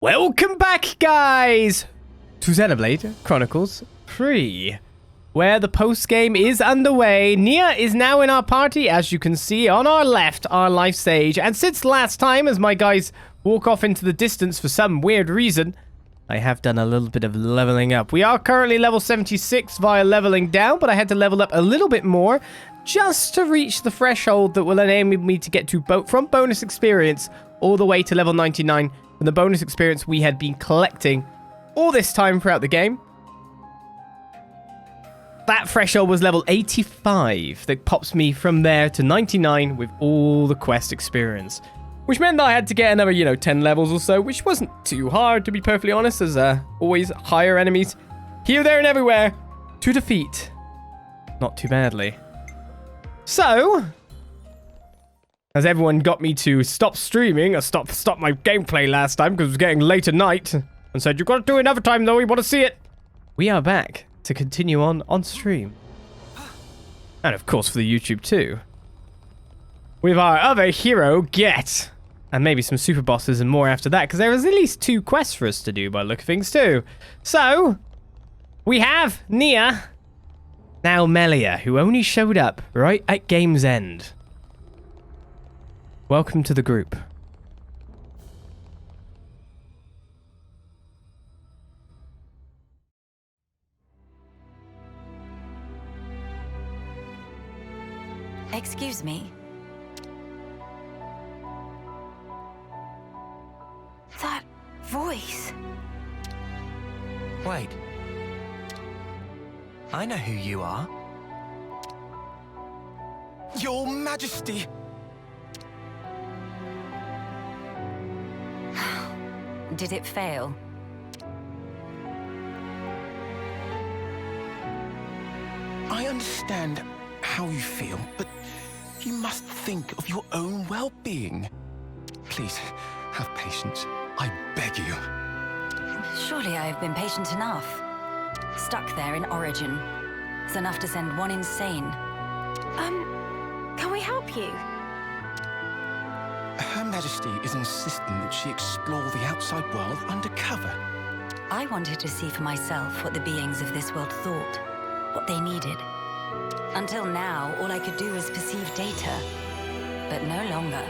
Welcome back, guys, to Xenoblade Chronicles 3, where the post-game is underway. Nia is now in our party, as you can see on our left, our life stage. And since last time, as my guys walk off into the distance for some weird reason, I have done a little bit of leveling up. We are currently level 76 via leveling down, but I had to level up a little bit more just to reach the threshold that will enable me to get to from bonus experience all the way to level 99. And the bonus experience we had been collecting all this time throughout the game. That threshold was level 85. That pops me from there to 99 with all the quest experience. Which meant that I had to get another, 10 levels or so, which wasn't too hard, to be perfectly honest, as always higher enemies here, there, and everywhere to defeat. Not too badly. So, as everyone got me to stop streaming, or stop my gameplay last time because it was getting late at night, and said, you've got to do it another time though, we want to see it. We are back to continue on stream. And of course for the YouTube too. With our other hero, Get. And maybe some super bosses and more after that, because there was at least 2 quests for us to do by the look of things too. So, we have Nia, now Melia, who only showed up right at game's end. Welcome to the group. Excuse me. That voice. Wait. I know who you are. Your Majesty! Did it fail? I understand how you feel, but you must think of your own well-being. Please, have patience. I beg you. Surely I have been patient enough. Stuck there in Origin. It's enough to send one insane. Can we help you? Her Majesty is insisting that she explore the outside world undercover. I wanted to see for myself what the beings of this world thought, what they needed. Until now, all I could do was perceive data, but no longer.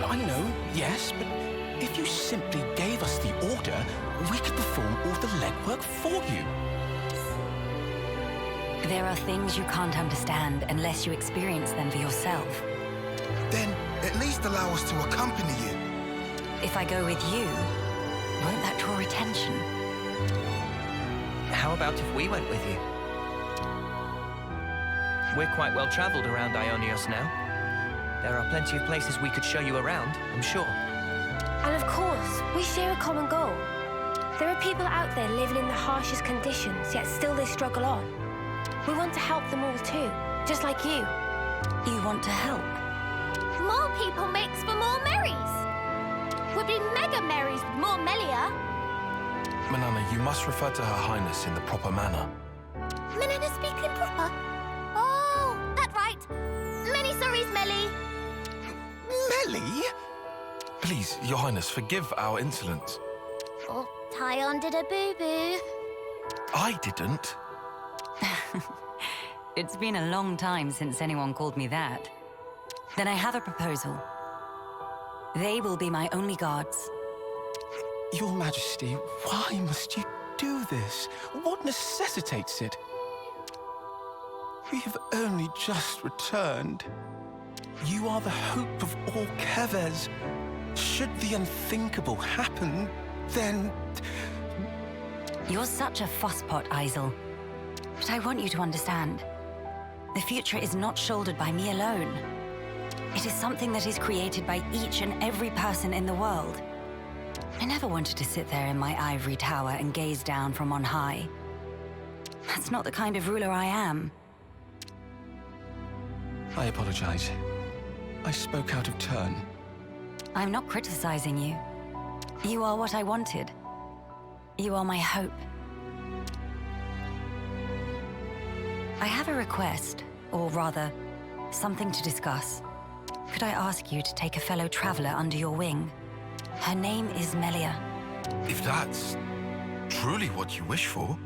I know, yes, but if you simply gave us the order, we could perform all the legwork for you. There are things you can't understand unless you experience them for yourself. Then at least allow us to accompany you. If I go with you, won't that draw attention? How about if we went with you? We're quite well traveled around Aionios now. There are plenty of places we could show you around, I'm sure. And of course, we share a common goal. There are people out there living in the harshest conditions, yet still they struggle on. We want to help them all too, just like you. You want to help? More people makes for more merries. We'll be mega merries with more Melia. Manana, you must refer to Her Highness in the proper manner. Manana speaking proper. Oh, that right. Many sorries, Melly. Melly? Please, Your Highness, forgive our insolence. Oh, Tyon did a boo-boo. I didn't. It's been a long time since anyone called me that. Then I have a proposal. They will be my only guards. Your Majesty, why must you do this? What necessitates it? We have only just returned. You are the hope of all Keves. Should the unthinkable happen, then... You're such a fusspot, Isel. But I want you to understand. The future is not shouldered by me alone. It is something that is created by each and every person in the world. I never wanted to sit there in my ivory tower and gaze down from on high. That's not the kind of ruler I am. I apologize. I spoke out of turn. I'm not criticizing you. You are what I wanted. You are my hope. I have a request, or rather, something to discuss. Could I ask you to take a fellow traveler under your wing? Her name is Melia. If that's truly what you wish for.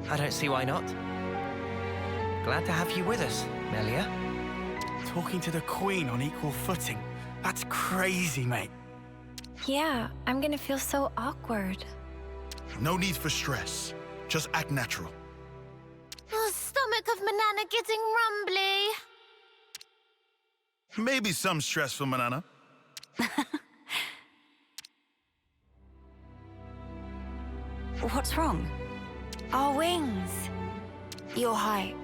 I don't see why not. Glad to have you with us, Melia. Talking to the Queen on equal footing. That's crazy, mate. Yeah, I'm gonna feel so awkward. No need for stress. Just act natural. Oh, stomach of Manana getting rumbly. Maybe some stress for Manana. What's wrong? Our wings. Your height.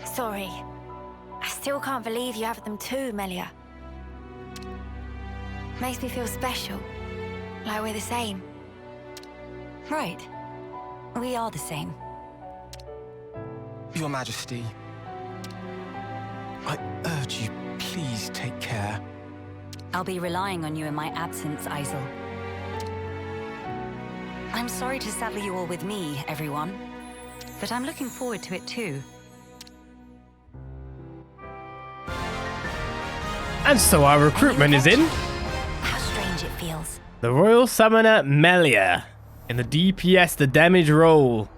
Sorry. I still can't believe you have them too, Melia. Makes me feel special. Like we're the same. Right. We are the same. Your Majesty, I urge you, please take care. I'll be relying on you in my absence, Isel. I'm sorry to saddle you all with me, everyone. But I'm looking forward to it too. And so our recruitment is in. How strange it feels. The Royal Summoner Melia. In the DPS, the damage roll.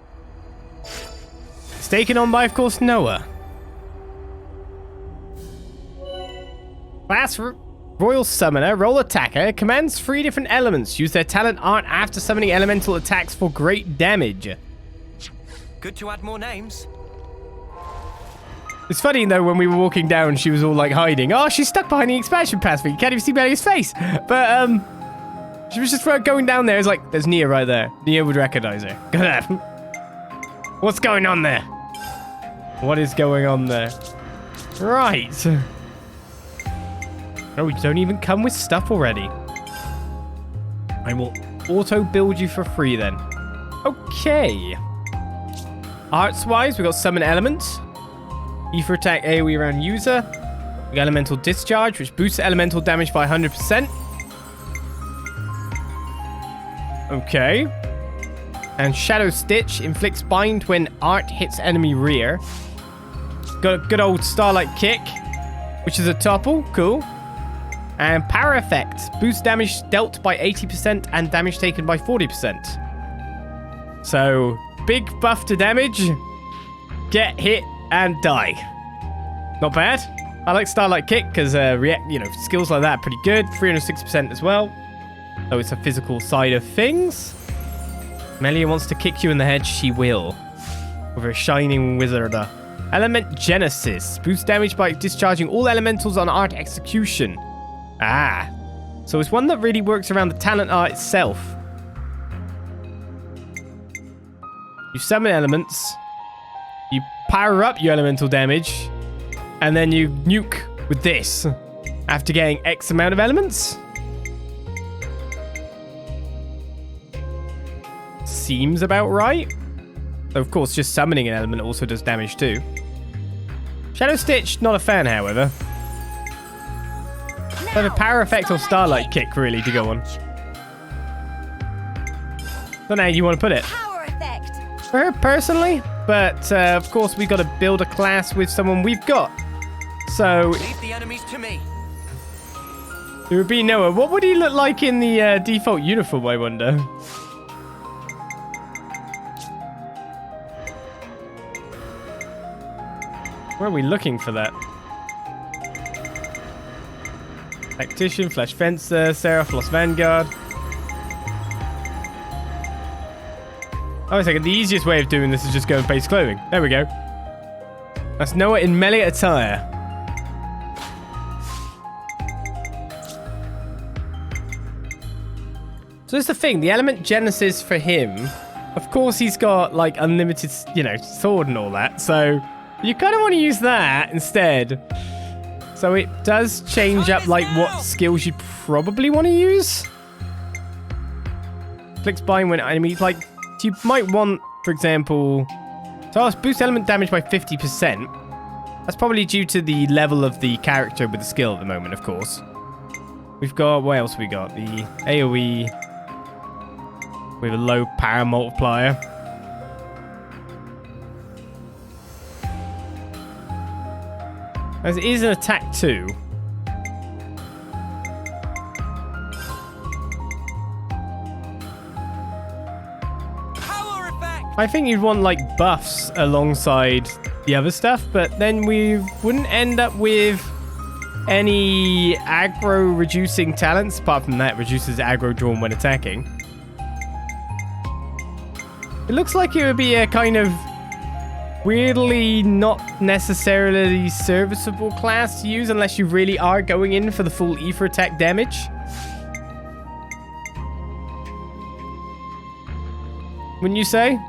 It's taken on by, of course, Noah. Class Royal Summoner, Roll Attacker, commands 3 different elements. Use their talent art after summoning elemental attacks for great damage. Good to add more names. It's funny, though, when we were walking down, she was all, like, hiding. Oh, she's stuck behind the expansion pass. You can't even see Melia's face. But, she was just going down there. It's like, there's Nia right there. Nia would recognize her. Go ahead. What's going on there? What is going on there? Right. Oh, you don't even come with stuff already. I will auto-build you for free, then. Okay. Arts-wise, we got Summon Elements. Ether Attack AoE around user. We got Elemental Discharge, which boosts elemental damage by 100%. Okay. And Shadow Stitch inflicts bind when art hits enemy rear. Got a good old Starlight Kick, which is a topple. Cool. And Power Effect. Boosts damage dealt by 80% and damage taken by 40%. So, big buff to damage. Get hit and die. Not bad. I like Starlight Kick because, skills like that are pretty good. 360% as well. So it's a physical side of things. Melia wants to kick you in the head. She will. With her Shining Wizard. Element Genesis. Boosts damage by discharging all elementals on art execution. Ah. So it's one that really works around the talent art itself. You summon elements. You power up your elemental damage. And then you nuke with this. After getting X amount of elements. Seems about right. So of course, just summoning an element also does damage too. Shadow Stitch, not a fan, however. So the Power Effect or Starlight Kick really to go on. Don't know how you want to put it. Power effect. For her personally, but of course we got to build a class with someone we've got. So Leave the enemies to me. it would be Noah. What would he look like in the default uniform, I wonder? Where are we looking for that? Tactician, Flash Fencer, Seraph, Lost Vanguard. Oh, a second. The easiest way of doing this is just go with base clothing. There we go. That's Noah in Melia attire. So that's the thing. The element Genesis for him, of course, he's got like unlimited, sword and all that. So you kind of want to use that instead. So it does change up like what skills you probably want to use. Clicks bind when enemies like you might want, for example, so I'll boost element damage by 50%. That's probably due to the level of the character with the skill at the moment, of course. We've got, what else we got? The AoE with a low power multiplier. As it is an attack too. I think you'd want like buffs alongside the other stuff, but then we wouldn't end up with any aggro reducing talents. Apart from that, reduces aggro drawn when attacking. It looks like it would be a kind of weirdly not necessarily serviceable class to use unless you really are going in for the full ether attack damage. Wouldn't you say?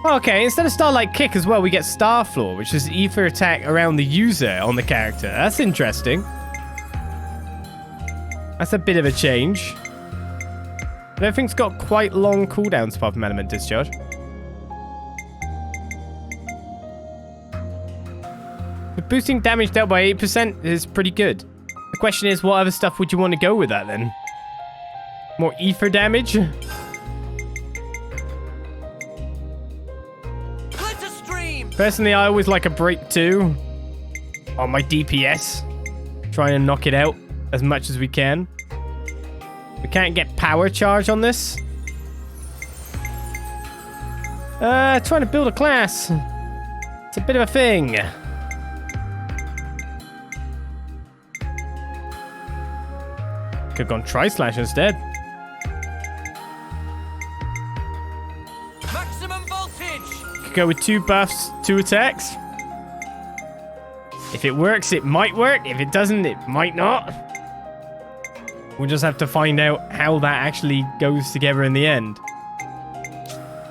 Okay, instead of Starlight Kick as well, we get Starfloor, which is ether attack around the user on the character. That's interesting. That's a bit of a change. But everything's got quite long cooldowns apart from Element Discharge. But boosting damage dealt by 8% is pretty good. The question is, what other stuff would you want to go with that then? More ether damage? Personally, I always like a break 2 on my DPS. Trying to knock it out as much as we can. We can't get power charge on this. Trying to build a class. It's a bit of a thing. Could have gone Tri-Slash instead. Go with 2 buffs, 2 attacks. If it works, it might work. If it doesn't, it might not. We'll just have to find out how that actually goes together in the end.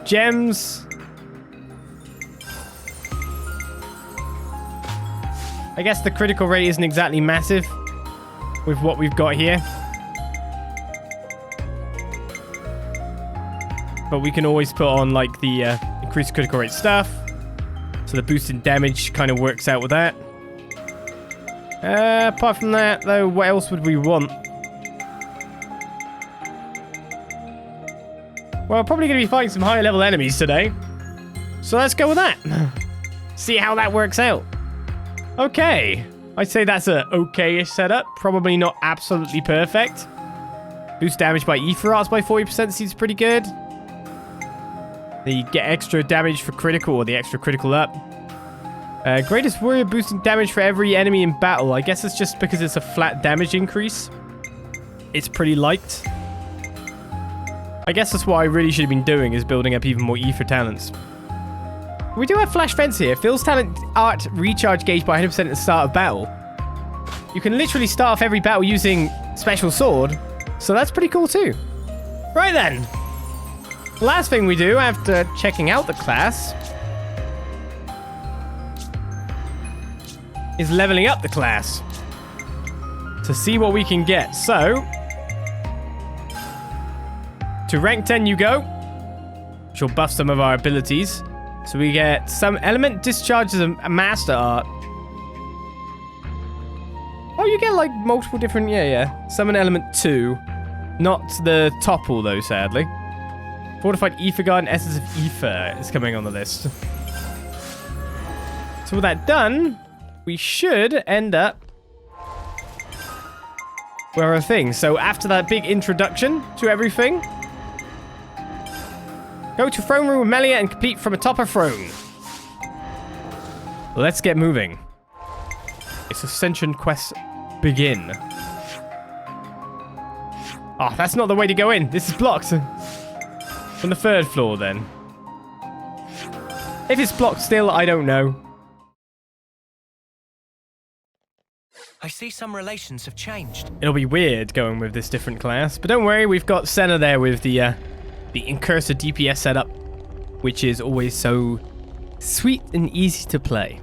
Gems. I guess the critical rate isn't exactly massive with what we've got here. But we can always put on like the increased critical rate stuff. So the boosted damage kind of works out with that. Apart from that, though, what else would we want? Well, probably going to be fighting some higher level enemies today. So let's go with that. See how that works out. Okay. I'd say that's a okay-ish setup. Probably not absolutely perfect. Boost damage by Ether Arts by 40% seems pretty good. You get extra damage for critical, or the extra critical up. Greatest warrior boosting damage for every enemy in battle. I guess it's just because it's a flat damage increase. It's pretty liked. I guess that's what I really should have been doing, is building up even more ether talents. We do have Flash Fence here. Fills talent art recharge gauge by 100% at the start of battle. You can literally start off every battle using Special Sword. So that's pretty cool too. Right then. Last thing we do after checking out the class is leveling up the class to see what we can get. So, to rank 10 you go, which will buff some of our abilities. So we get some element discharges a master art. Oh, you get like multiple different, yeah. Summon element 2. Not the topple though, sadly. Fortified Ether Guard and Essence of Ether is coming on the list. So with that done, we should end up with our thing. So after that big introduction to everything, go to Throne Room with Melia and complete from Atop Her Throne. Let's get moving. It's Ascension quest begin. Oh, that's not the way to go in. This is blocked. From the 3rd floor, then. If it's blocked still, I don't know. I see some relations have changed. It'll be weird going with this different class, but don't worry, we've got Senna there with the Incursor DPS setup, which is always so sweet and easy to play.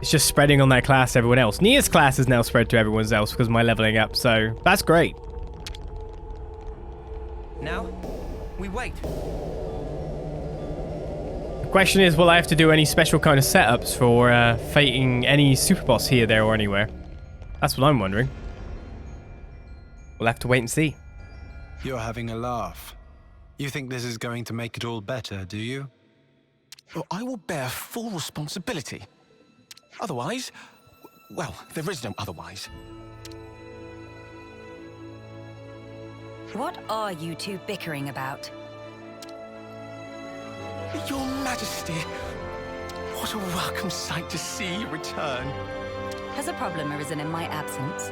It's just spreading on that class to everyone else. Nia's class is now spread to everyone else because of my leveling up, so that's great. Now, we wait. The question is, will I have to do any special kind of setups for fighting any super boss here, there, or anywhere? That's what I'm wondering. We'll have to wait and see. You're having a laugh. You think this is going to make it all better, do you? or I will bear full responsibility. Otherwise, well, there is no otherwise. What are you two bickering about? Your Majesty, what a welcome sight to see you return. Has a problem arisen in my absence?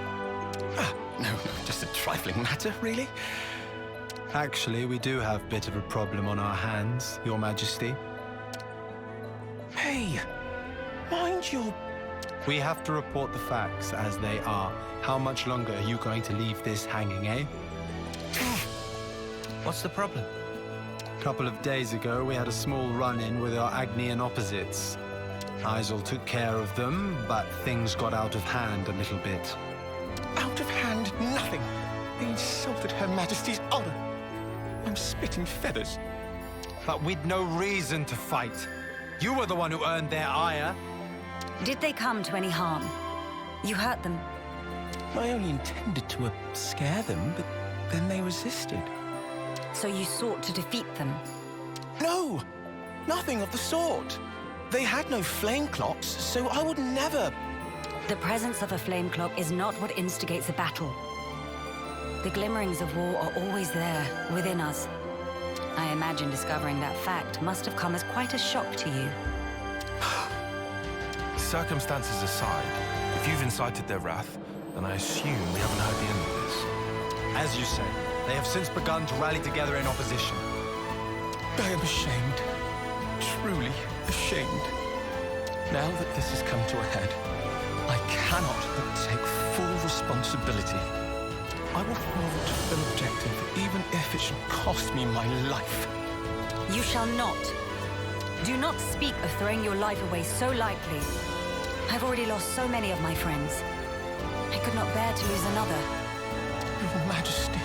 No, just a trifling matter, really. Actually, we do have a bit of a problem on our hands, Your Majesty. Hey, mind your... We have to report the facts as they are. How much longer are you going to leave this hanging, eh? What's the problem? A couple of days ago, we had a small run-in with our Agnian opposites. Isel took care of them, but things got out of hand a little bit. Out of hand, nothing. They insulted Her Majesty's honor. I'm spitting feathers. But with no reason to fight. You were the one who earned their ire. Did they come to any harm? You hurt them? I only intended to scare them, but then they resisted. So you sought to defeat them? No! Nothing of the sort. They had no flame clocks, so I would never... The presence of a flame clock is not what instigates a battle. The glimmerings of war are always there, within us. I imagine discovering that fact must have come as quite a shock to you. Circumstances aside, if you've incited their wrath, then I assume we haven't heard the end of this. As you say, they have since begun to rally together in opposition. I am ashamed. Truly ashamed. Now that this has come to a head, I cannot but take full responsibility. I will forward an objective, even if it should cost me my life. You shall not. Do not speak of throwing your life away so lightly. I've already lost so many of my friends. I could not bear to lose another. Your Majesty.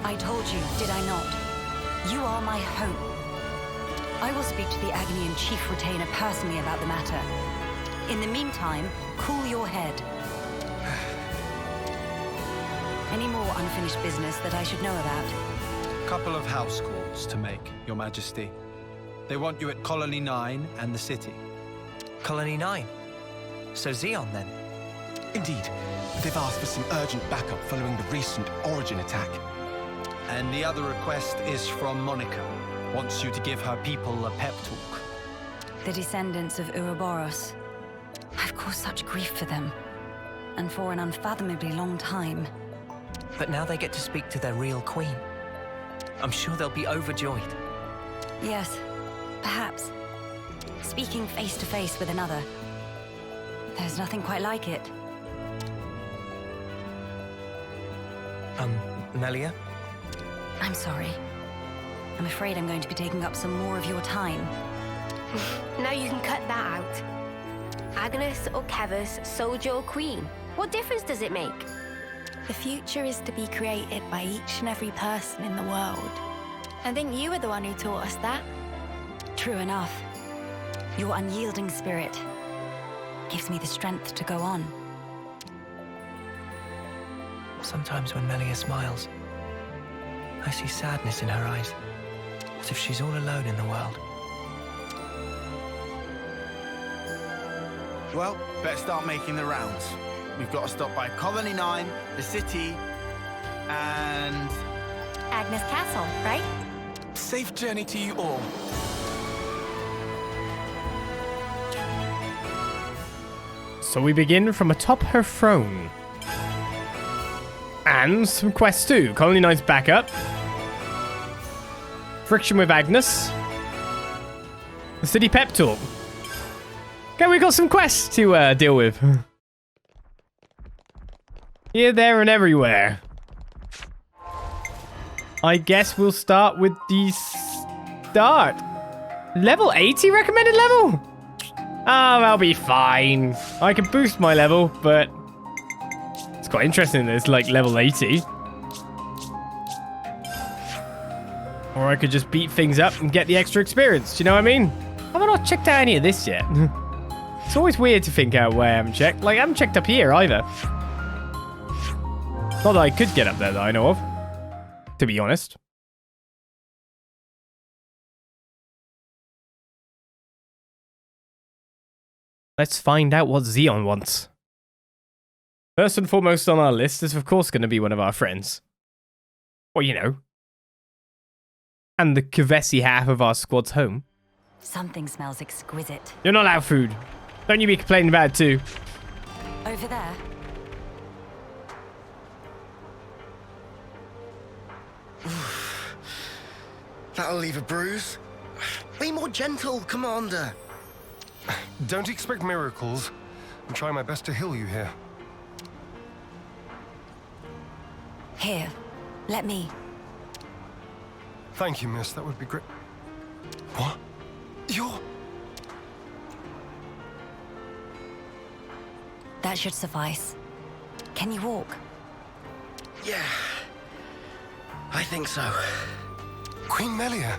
I told you, did I not? You are my hope. I will speak to the Agnian Chief Retainer personally about the matter. In the meantime, cool your head. Any more unfinished business that I should know about? Couple of house calls to make, Your Majesty. They want you at Colony 9 and the city. Colony 9? So Xeon, then? Indeed. They've asked for some urgent backup following the recent Origin attack. And the other request is from Monica. Wants you to give her people a pep talk. The descendants of Ouroboros. I've caused such grief for them. And for an unfathomably long time. But now they get to speak to their real queen. I'm sure they'll be overjoyed. Yes, perhaps. Speaking face to face with another. There's nothing quite like it. Melia? I'm sorry. I'm afraid I'm going to be taking up some more of your time. Now you can cut that out. Agnes or Keves, soldier or queen. What difference does it make? The future is to be created by each and every person in the world. I think you were the one who taught us that. True enough. Your unyielding spirit gives me the strength to go on. Sometimes when Melia smiles, I see sadness in her eyes, as if she's all alone in the world. Well, better start making the rounds. We've got to stop by Colony 9, the city, and... Agnes Castle, right? Safe journey to you all. So we begin from atop her throne. And some quests too. Colony 9's back up. Friction with Agnes. The city pep talk. Okay, we got some quests to deal with. Here, there, and everywhere. I guess we'll start with the start. Level 80 recommended level? Oh, I'll be fine. I can boost my level, but it's quite interesting that it's like level 80. Or I could just beat things up and get the extra experience. Do you know what I mean? Have I not checked out any of this yet? It's always weird to think out where I haven't checked. Like, I haven't checked up here either. Not that I could get up there that I know of, to be honest. let's find out what Xeon wants. First and foremost on our list is, of course, going to be one of our friends. Well, you know. And the Kevesi half of our squad's home. Something smells exquisite. You're not allowed food. Don't you be complaining about it too. Over there. That'll leave a bruise. Be more gentle, Commander. Don't expect miracles. I'm trying my best to heal you here. Here, let me. Thank you, miss. That would be great. What? You're... That should suffice. Can you walk? Yeah. I think so. Queen Melia,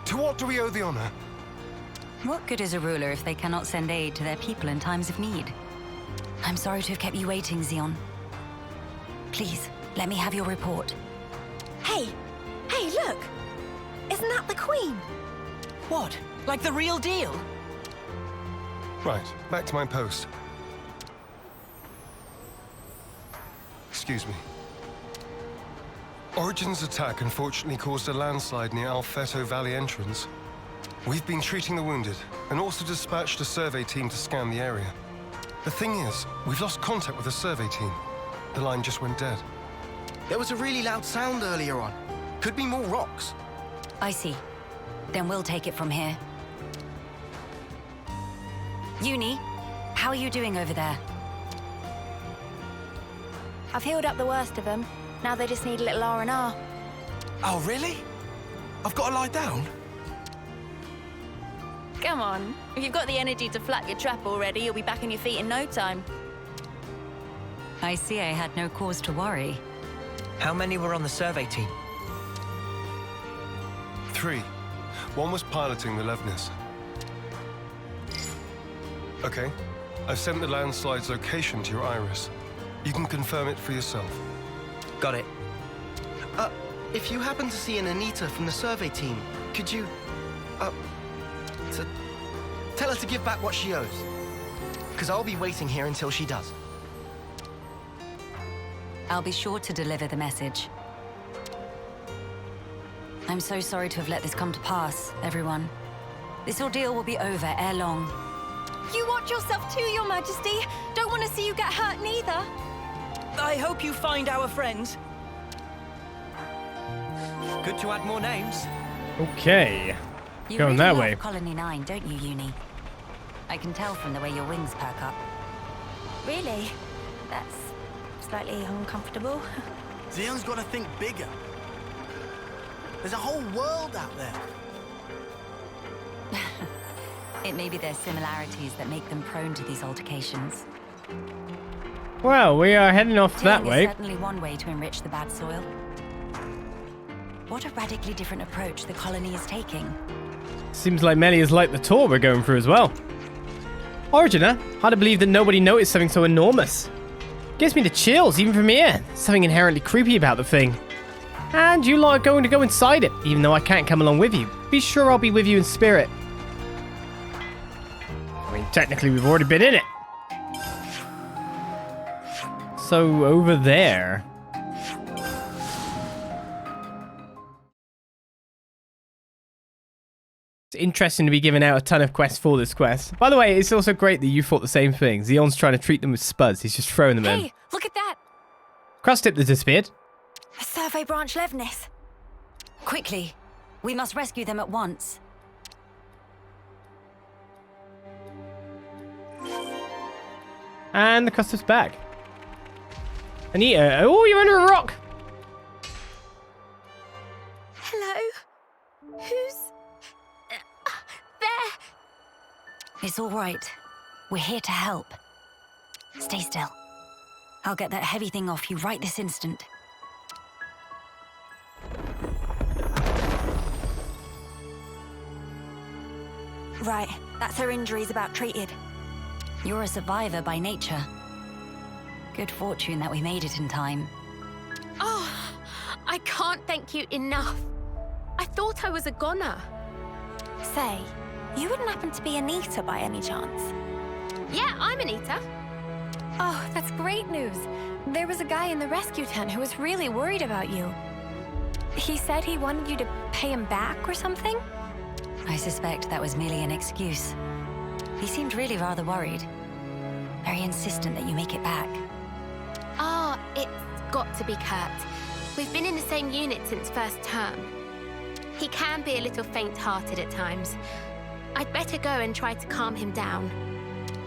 to what do we owe the honor? What good is a ruler if they cannot send aid to their people in times of need? I'm sorry to have kept you waiting, Xeon. Please, let me have your report. Hey! Hey, look! Isn't that the Queen? What? Like the real deal? Right, back to my post. Excuse me. Origin's attack unfortunately caused a landslide near Alfeto Valley entrance. We've been treating the wounded, and also dispatched a survey team to scan the area. The thing is, we've lost contact with the survey team. The line just went dead. There was a really loud sound earlier on. Could be more rocks. I see. Then we'll take it from here. Uni, how are you doing over there? I've healed up the worst of them. Now they just need a little R&R. Oh, really? I've got to lie down? Come on. If you've got the energy to flap your trap already, you'll be back on your feet in no time. I see I had no cause to worry. How many were on the survey team? 3. One was piloting the Levnis. Okay. I've sent the landslide's location to your iris. You can confirm it for yourself. Got it. If you happen to see an Anita from the survey team, could you, tell her to give back what she owes? Because I'll be waiting here until she does. I'll be sure to deliver the message. I'm so sorry to have let this come to pass, everyone. This ordeal will be over ere long. You watch yourself too, Your Majesty. Don't want to see you get hurt neither. I hope you find our friends. Good to add more names. Okay. You Going really that love way. Colony 9, don't you, Uni? I can tell from the way your wings perk up. Really? That's slightly uncomfortable. Xeon's got to think bigger. There's a whole world out there. It may be their similarities that make them prone to these altercations. Well, we are heading off that Tilling way. is certainly one way to enrich the bad soil. What a radically different approach the colony is taking. Seems like Melia's like the tour we're going through as well. Origin, huh? Hard to believe that nobody noticed something so enormous. Gives me the chills, even from here. Something inherently creepy about the thing. And you lot are going to go inside it, even though I can't come along with you. Be sure I'll be with you in spirit. I mean, technically we've already been in it. So, over there. It's interesting to be giving out a ton of quests for this quest. By the way, it's also great that you thought the same thing. Xeon's trying to treat them with spuds. He's just throwing them in. Hey, look at that! Crust tip that disappeared. A survey branch Levnis. Quickly, we must rescue them at once. And the customs back. Anita, oh, you're under a rock. Hello? Who's... there? It's all right. We're here to help. Stay still. I'll get that heavy thing off you right this instant. Right, that's her injuries about treated. You're a survivor by nature. Good fortune that we made it in time. Oh, I can't thank you enough. I thought I was a goner. Say, you wouldn't happen to be Anita by any chance? Yeah, I'm Anita. Oh, that's great news. There was a guy in the rescue tent who was really worried about you. He said he wanted you to pay him back or something? I suspect that was merely an excuse. He seemed really rather worried. Very insistent that you make it back. Ah, it's got to be Kurt. We've been in the same unit since first term. He can be a little faint-hearted at times. I'd better go and try to calm him down.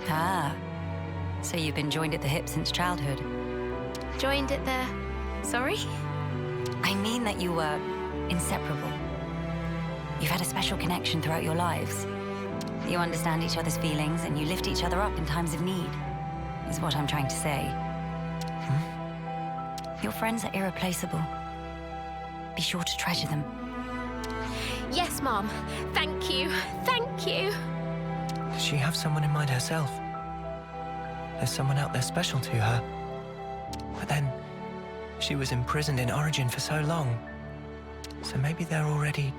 Ah, so you've been joined at the hip since childhood? Joined at the... Sorry? I mean that you were inseparable. You've had a special connection throughout your lives. You understand each other's feelings and you lift each other up in times of need, is what I'm trying to say. Your friends are irreplaceable. Be sure to treasure them. Yes, Mom. Thank you. Thank you. Does she have someone in mind herself? There's someone out there special to her. But then, she was imprisoned in Origin for so long. So maybe they're already...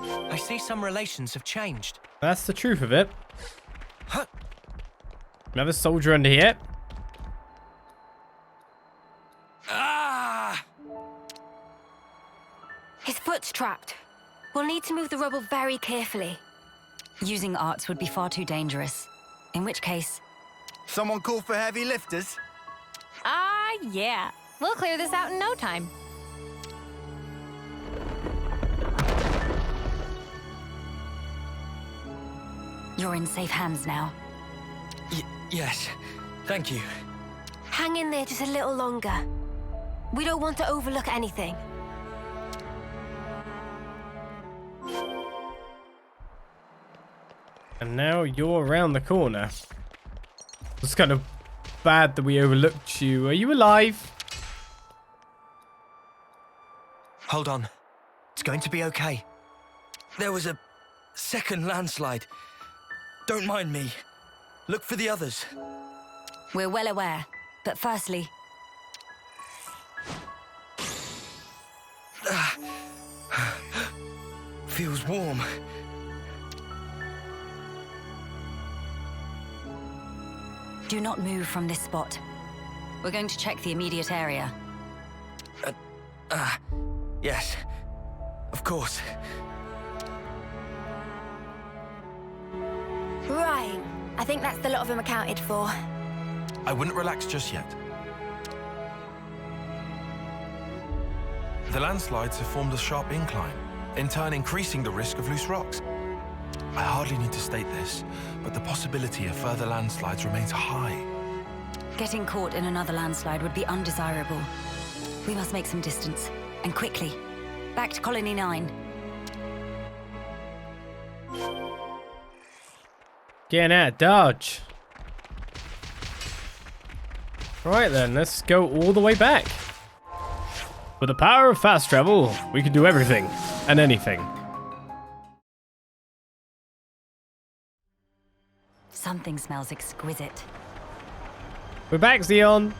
I see some relations have changed. That's the truth of it. Another soldier under here. Ah! His foot's trapped. We'll need to move the rubble very carefully. Using arts would be far too dangerous. In which case... Someone call for heavy lifters? Yeah. We'll clear this out in no time. You're in safe hands now. Yes. Thank you. Hang in there just a little longer. We don't want to overlook anything. And now you're around the corner. It's kind of bad that we overlooked you. Are you alive? Hold on. It's going to be okay. There was a second landslide. Don't mind me. Look for the others. We're well aware, but firstly... Feels warm. Do not move from this spot. We're going to check the immediate area. Yes. Of course. Right. I think that's the lot of them accounted for. I wouldn't relax just yet. The landslides have formed a sharp incline, in turn increasing the risk of loose rocks. I hardly need to state this, but the possibility of further landslides remains high. Getting caught in another landslide would be undesirable. We must make some distance, and quickly. Back to Colony 9. Getting out of dodge. Right then, let's go all the way back. With the power of fast travel, we can do everything and anything. Something smells exquisite. We're back, Xeon.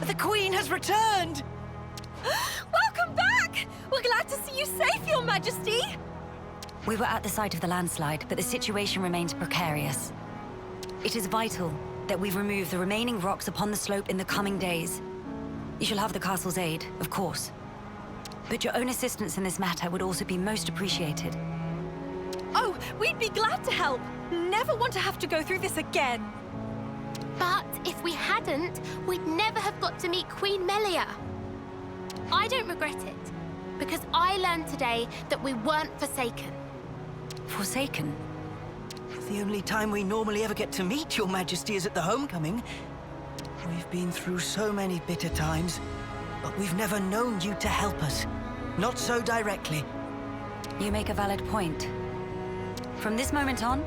The Queen has returned! Welcome back! We're glad to see you safe, Your Majesty! We were at the site of the landslide, but the situation remains precarious. It is vital that we remove the remaining rocks upon the slope in the coming days. You shall have the castle's aid, of course. But your own assistance in this matter would also be most appreciated. Oh, we'd be glad to help. Never want to have to go through this again. But if we hadn't, we'd never have got to meet Queen Melia. I don't regret it, because I learned today that we weren't forsaken. Forsaken? The only time we normally ever get to meet Your Majesty is at the homecoming. We've been through so many bitter times, but we've never known you to help us. Not so directly. You make a valid point. From this moment on,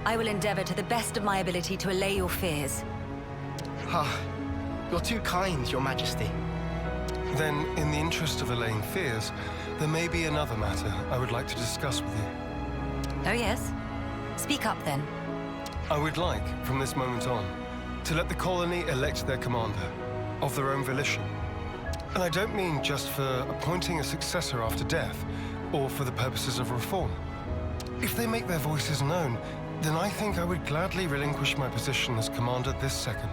I will endeavor to the best of my ability to allay your fears. You're too kind, Your Majesty. Then, in the interest of allaying fears, there may be another matter I would like to discuss with you. Oh yes? Speak up then. I would like, from this moment on, to let the colony elect their commander, of their own volition. And I don't mean just for appointing a successor after death, or for the purposes of reform. If they make their voices known, then I think I would gladly relinquish my position as commander this second.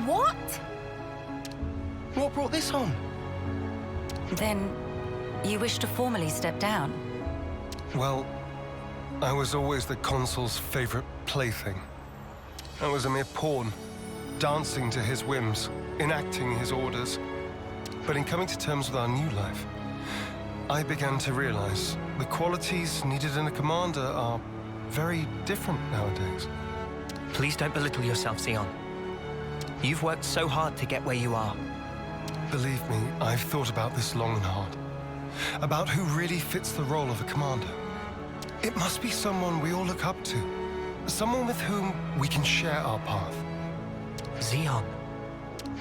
What? What brought this on? Then, you wish to formally step down? Well, I was always the consul's favorite plaything. I was a mere pawn, dancing to his whims, enacting his orders. But in coming to terms with our new life, I began to realize the qualities needed in a commander are very different nowadays. Please don't belittle yourself, Xeon. You've worked so hard to get where you are. Believe me, I've thought about this long and hard. About who really fits the role of a commander. It must be someone we all look up to. Someone with whom we can share our path. Xeon.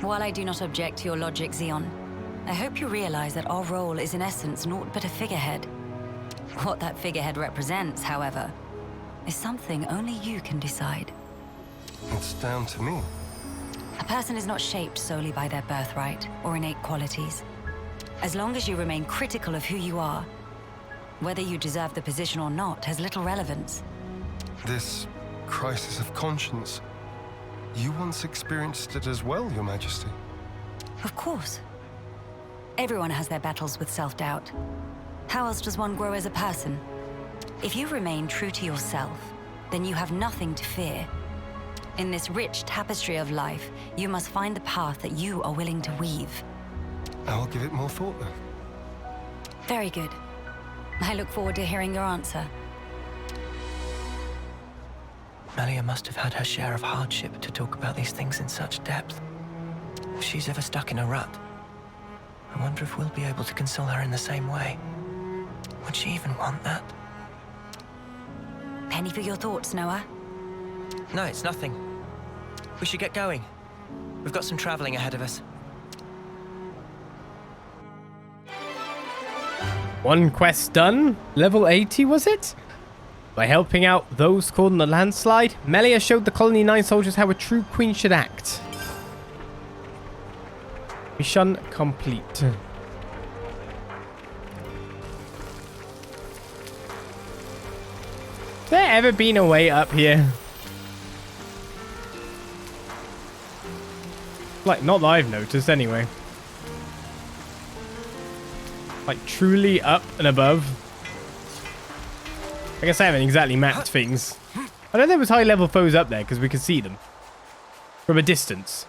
While I do not object to your logic, Xeon, I hope you realize that our role is in essence naught but a figurehead. What that figurehead represents, however, is something only you can decide. It's down to me. A person is not shaped solely by their birthright or innate qualities. As long as you remain critical of who you are, whether you deserve the position or not has little relevance. This crisis of conscience, you once experienced it as well, Your Majesty. Of course. Everyone has their battles with self-doubt. How else does one grow as a person? If you remain true to yourself, then you have nothing to fear. In this rich tapestry of life, you must find the path that you are willing to weave. I'll give it more thought then. Very good. I look forward to hearing your answer. Melia must have had her share of hardship to talk about these things in such depth. If she's ever stuck in a rut, I wonder if we'll be able to console her in the same way. Would she even want that? Penny for your thoughts, Noah. No, it's nothing. We should get going. We've got some traveling ahead of us. One quest done. Level 80, was it? By helping out those caught in the landslide, Melia showed the Colony 9 soldiers how a true queen should act. Mission complete. Has there ever been a way up here? Like, not that I've noticed anyway. Like, truly up and above. I guess I haven't exactly mapped things. I know there was high-level foes up there because we could see them from a distance.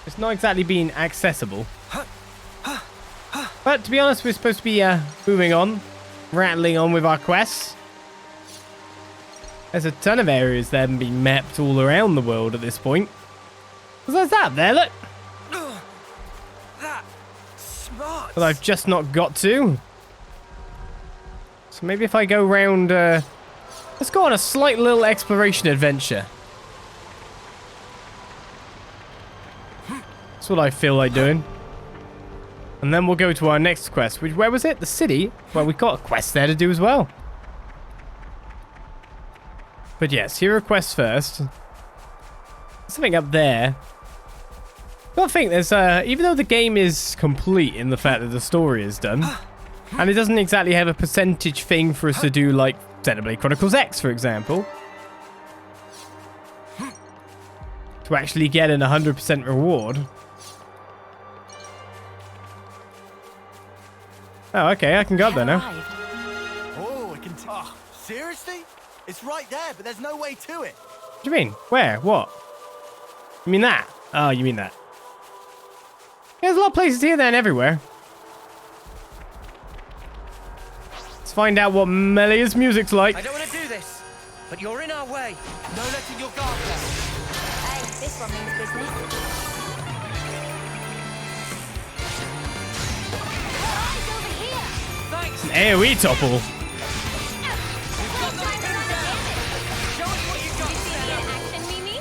It's not exactly being accessible. But to be honest, we're supposed to be moving on, rattling on with our quests. There's a ton of areas that haven't been mapped all around the world at this point. There's that there, look. That I've just not got to. So maybe if I go round... let's go on a slight little exploration adventure. That's what I feel like doing. And then we'll go to our next quest. Which, where was it? The city? Well, we've got a quest there to do as well. But yes, hero quest first. Something up there. I think there's, even though the game is complete in the fact that the story is done, and it doesn't exactly have a percentage thing for us to do like Xenoblade Chronicles X, for example, to actually get an 100% reward. Oh, okay, I can go up there now. Oh, I can seriously? It's right there, but there's no way to it. What do you mean? Where? What? You mean that? Oh, you mean that. There's a lot of places here, there, and everywhere. Let's find out what Melia's music's like. I don't want to do this, but you're in our way. No letting your guard down. Hey, this one means business. Eyes over here. Thanks. An AoE topple. Show us what you've got, Senna. Action, Mimi?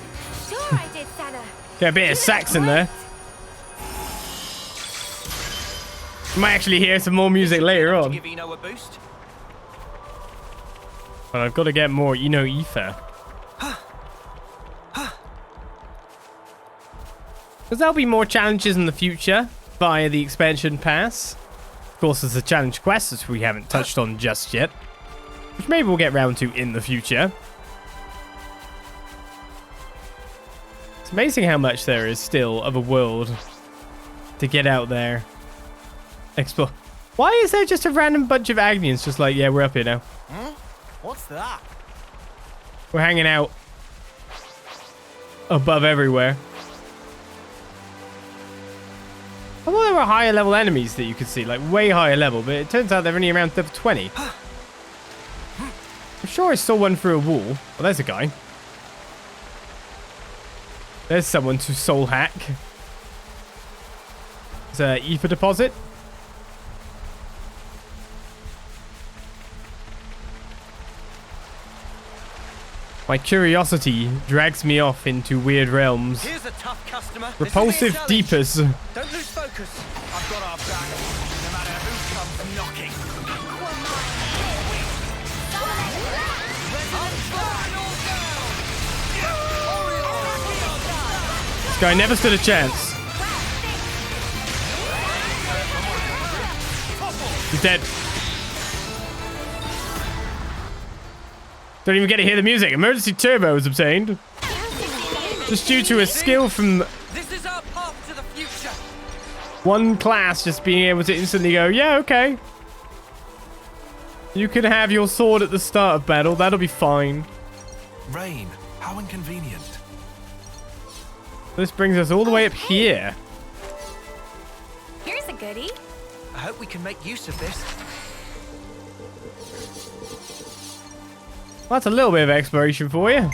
Sure I did, Senna. Get a bit of sax in there. Might actually hear some more music later on. Give Eno a boost. But I've got to get more, ether. Because there'll be more challenges in the future via the expansion pass. Of course, there's the challenge quests, which we haven't touched on just yet. Which maybe we'll get round to in the future. It's amazing how much there is still of a world to get out there. Explore. Why is there just a random bunch of Agnians just like, yeah, we're up here now? What's that? We're hanging out above everywhere. I thought there were higher level enemies that you could see, like way higher level, but it turns out they're only around level 20. I'm sure I saw one through a wall. Well, there's a guy. There's someone to soul hack. There's a ether deposit. My curiosity drags me off into weird realms. Here's a tough customer. Repulsive deepers. Don't lose focus. I've got our back, no matter who comes knocking. This guy never stood a chance. He's dead. Don't even get to hear the music. Emergency turbo is obtained. Just due to a skill from This is our path to the future. one class just being able to instantly go, yeah, okay. You can have your sword at the start of battle. That'll be fine. Rain, how inconvenient. This brings us all the way up here. Here's a goodie. I hope we can make use of this. Well, that's a little bit of exploration for you.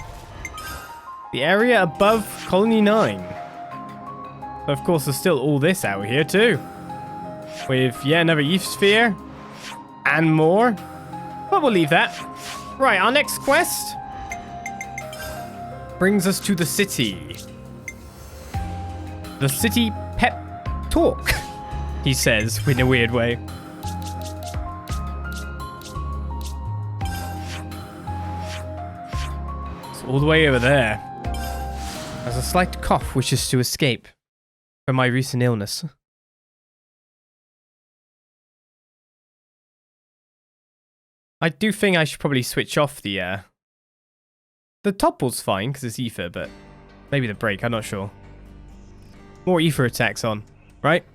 The area above Colony 9. But of course, there's still all this out here too. With, yeah, another Off-Seer. And more. But we'll leave that. Right, our next quest brings us to the city. The city pep talk, he says, in a weird way. It's all the way over there. Has a slight cough wishes to escape from my recent illness. I do think I should probably switch off the topple's fine because it's ether, but maybe the break, I'm not sure. More ether attacks on, right?